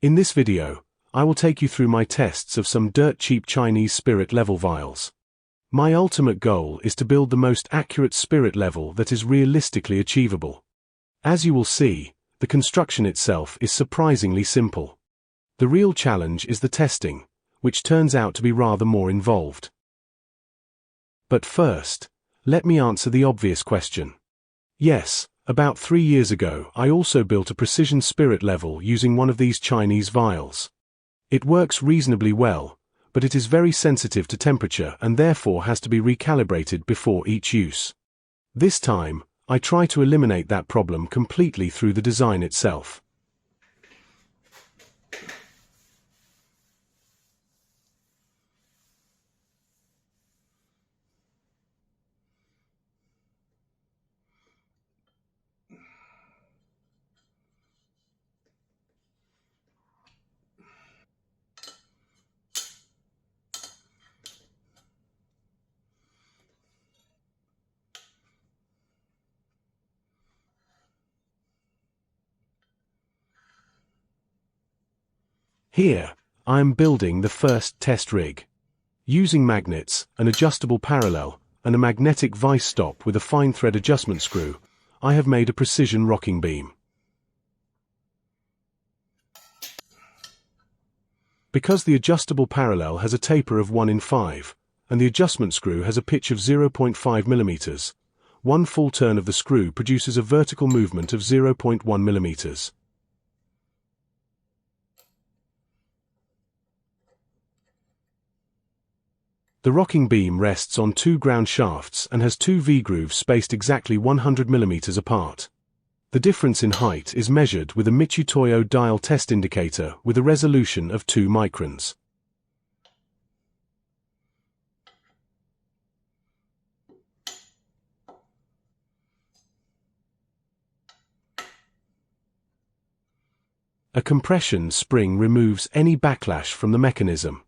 In this video, I will take you through my tests of some dirt-cheap Chinese spirit level vials. My ultimate goal is to build the most accurate spirit level that is realistically achievable. As you will see, the construction itself is surprisingly simple. The real challenge is the testing, which turns out to be rather more involved. But first, let me answer the obvious question. Yes, about 3 years ago I also built a precision spirit level using one of these Chinese vials. It works reasonably well, but it is very sensitive to temperature and therefore has to be recalibrated before each use. This time, I try to eliminate that problem completely through the design itself. Here, I am building the first test rig. Using magnets, an adjustable parallel, and a magnetic vice stop with a fine thread adjustment screw, I have made a precision rocking beam. Because the adjustable parallel has a taper of 1/5, and the adjustment screw has a pitch of 0.5 mm, one full turn of the screw produces a vertical movement of 0.1 mm. The rocking beam rests on 2 ground shafts and has 2 V-grooves spaced exactly 100 mm apart. The difference in height is measured with a Michitoyo dial test indicator with a resolution of 2 microns. A compression spring removes any backlash from the mechanism.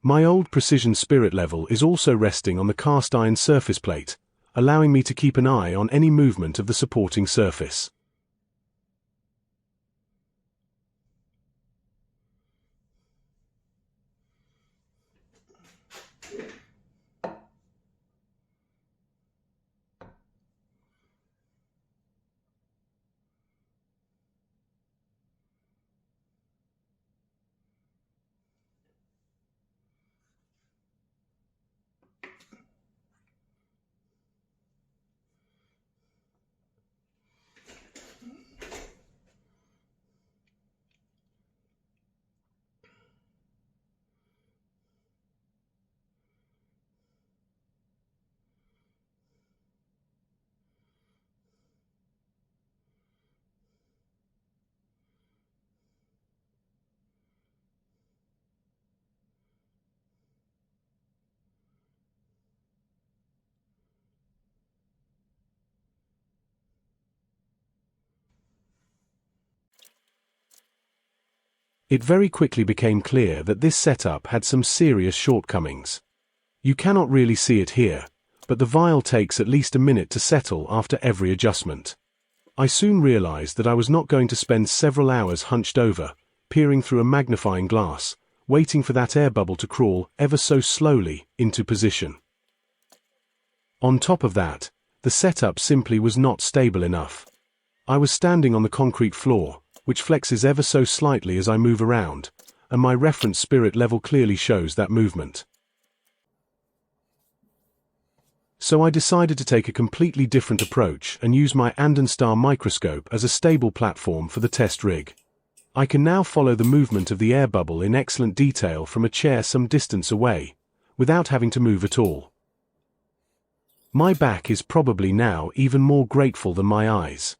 My old precision spirit level is also resting on the cast iron surface plate, allowing me to keep an eye on any movement of the supporting surface. It very quickly became clear that this setup had some serious shortcomings. You cannot really see it here, but the vial takes at least a minute to settle after every adjustment. I soon realized that I was not going to spend several hours hunched over, peering through a magnifying glass, waiting for that air bubble to crawl ever so slowly into position. On top of that, the setup simply was not stable enough. I was standing on the concrete floor, which flexes ever so slightly as I move around, and my reference spirit level clearly shows that movement. So I decided to take a completely different approach and use my Andenstar microscope as a stable platform for the test rig. I can now follow the movement of the air bubble in excellent detail from a chair some distance away, without having to move at all. My back is probably now even more grateful than my eyes.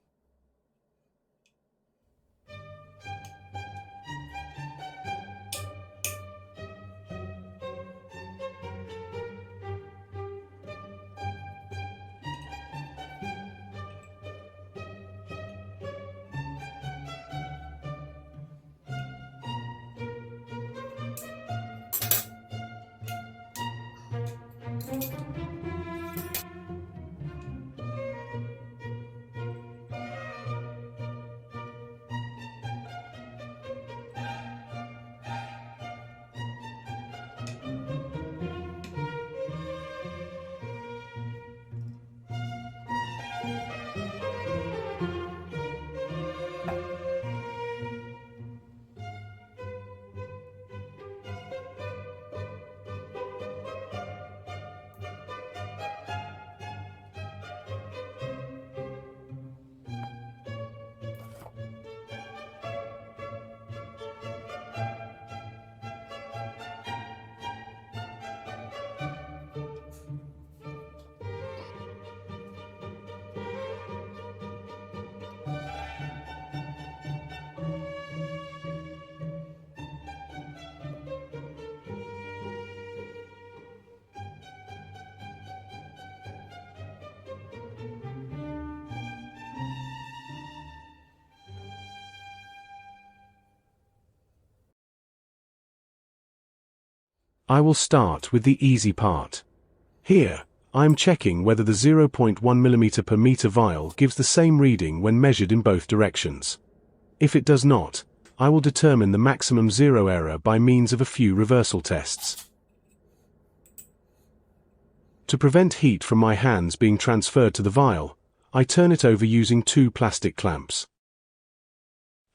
I will start with the easy part. Here, I am checking whether the 0.1 mm per meter vial gives the same reading when measured in both directions. If it does not, I will determine the maximum zero error by means of a few reversal tests. To prevent heat from my hands being transferred to the vial, I turn it over using two plastic clamps.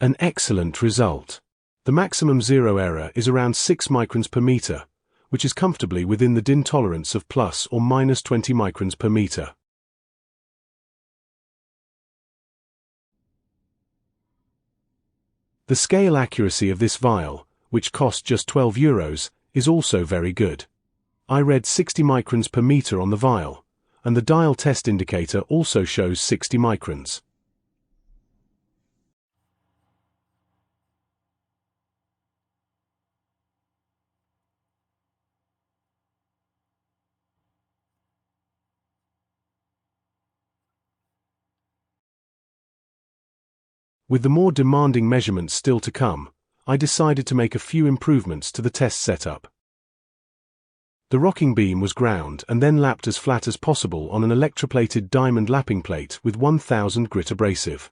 An excellent result. The maximum zero error is around 6 microns per meter, which is comfortably within the DIN tolerance of plus or minus 20 microns per meter. The scale accuracy of this vial, which cost just €12, is also very good. I read 60 microns per meter on the vial, and the dial test indicator also shows 60 microns. With the more demanding measurements still to come, I decided to make a few improvements to the test setup. The rocking beam was ground and then lapped as flat as possible on an electroplated diamond lapping plate with 1000 grit abrasive.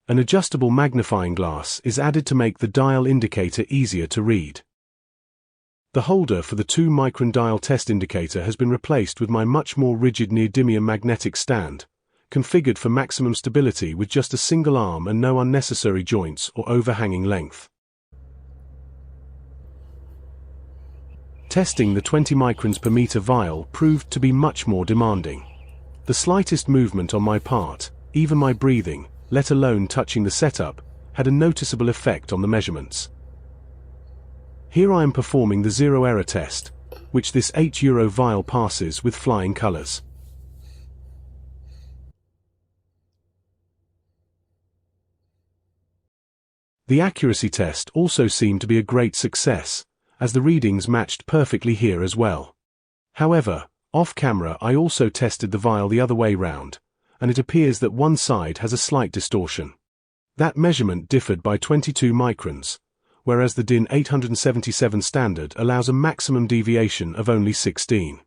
An adjustable magnifying glass is added to make the dial indicator easier to read. The holder for the 2 micron dial test indicator has been replaced with my much more rigid neodymium magnetic stand, configured for maximum stability with just a single arm and no unnecessary joints or overhanging length. Testing the 20 microns per meter vial proved to be much more demanding. The slightest movement on my part, even my breathing, let alone touching the setup, had a noticeable effect on the measurements. Here I am performing the zero error test, which this €8 vial passes with flying colors. The accuracy test also seemed to be a great success, as the readings matched perfectly here as well. However, off-camera I also tested the vial the other way round, and it appears that one side has a slight distortion. That measurement differed by 22 microns, whereas the DIN 877 standard allows a maximum deviation of only 16.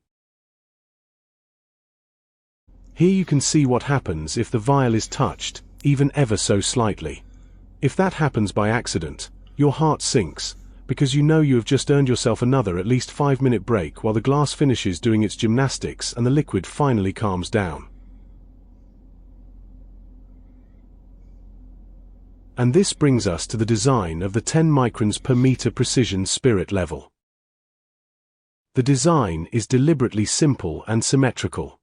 Here you can see what happens if the vial is touched, even ever so slightly. If that happens by accident, your heart sinks, because you know you have just earned yourself another at least 5-minute break while the glass finishes doing its gymnastics and the liquid finally calms down. And this brings us to the design of the 10 microns per meter precision spirit level. The design is deliberately simple and symmetrical.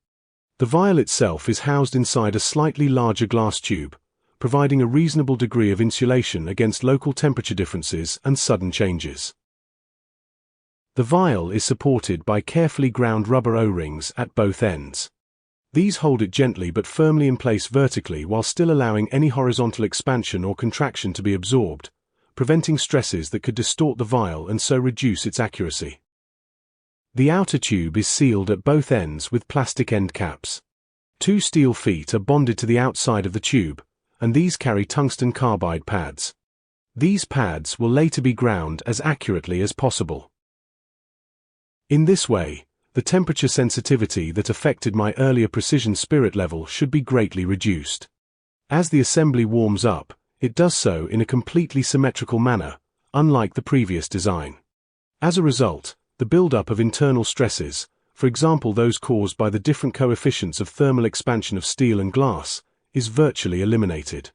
The vial itself is housed inside a slightly larger glass tube, providing a reasonable degree of insulation against local temperature differences and sudden changes. The vial is supported by carefully ground rubber O-rings at both ends. These hold it gently but firmly in place vertically while still allowing any horizontal expansion or contraction to be absorbed, preventing stresses that could distort the vial and so reduce its accuracy. The outer tube is sealed at both ends with plastic end caps. 2 steel feet are bonded to the outside of the tube, and these carry tungsten carbide pads. These pads will later be ground as accurately as possible. In this way, the temperature sensitivity that affected my earlier precision spirit level should be greatly reduced. As the assembly warms up, it does so in a completely symmetrical manner, unlike the previous design. As a result, the buildup of internal stresses, for example those caused by the different coefficients of thermal expansion of steel and glass, is virtually eliminated.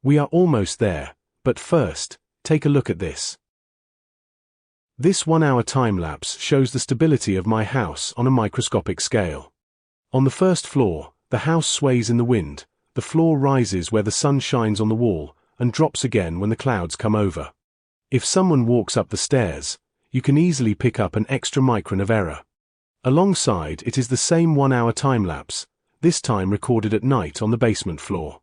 We are almost there, but first, take a look at this. This 1-hour time-lapse shows the stability of my house on a microscopic scale. On the first floor, the house sways in the wind, the floor rises where the sun shines on the wall, and drops again when the clouds come over. If someone walks up the stairs, you can easily pick up an extra micron of error. Alongside it is the same 1-hour time-lapse, this time recorded at night on the basement floor.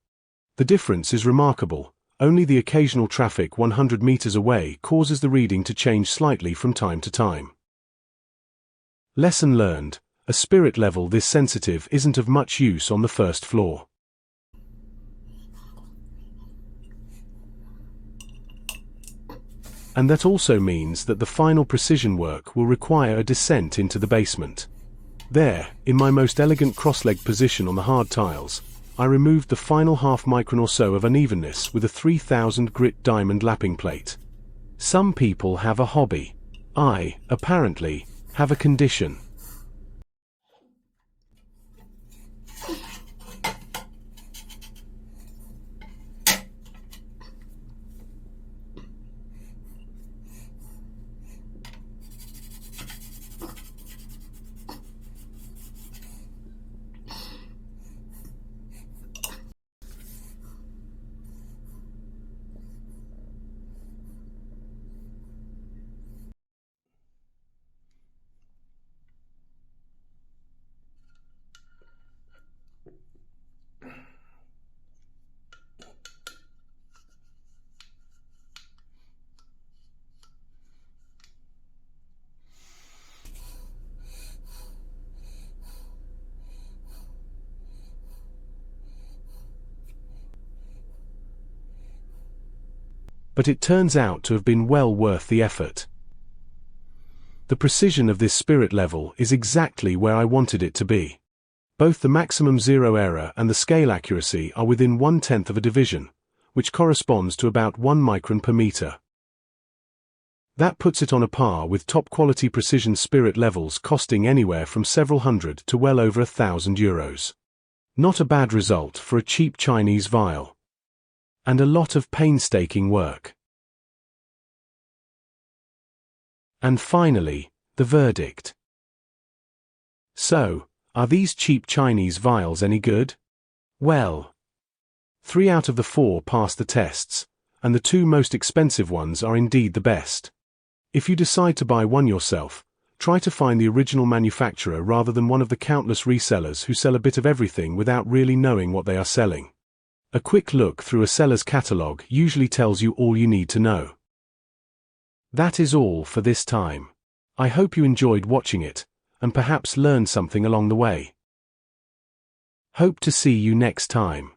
The difference is remarkable. Only the occasional traffic 100 meters away causes the reading to change slightly from time to time. Lesson learned: a spirit level this sensitive isn't of much use on the first floor. And that also means that the final precision work will require a descent into the basement. There, in my most elegant cross-legged position on the hard tiles, I removed the final half micron or so of unevenness with a 3000 grit diamond lapping plate. Some people have a hobby. I, apparently, have a condition. But it turns out to have been well worth the effort. The precision of this spirit level is exactly where I wanted it to be. Both the maximum zero error and the scale accuracy are within 1/10 of a division, which corresponds to about 1 micron per meter. That puts it on a par with top-quality precision spirit levels costing anywhere from several hundred to well over €1,000. Not a bad result for a cheap Chinese vial. And a lot of painstaking work. And finally, the verdict. So, are these cheap Chinese vials any good? Well, 3 out of the 4 passed the tests, and the 2 most expensive ones are indeed the best. If you decide to buy one yourself, try to find the original manufacturer rather than one of the countless resellers who sell a bit of everything without really knowing what they are selling. A quick look through a seller's catalog usually tells you all you need to know. That is all for this time. I hope you enjoyed watching it, and perhaps learned something along the way. Hope to see you next time.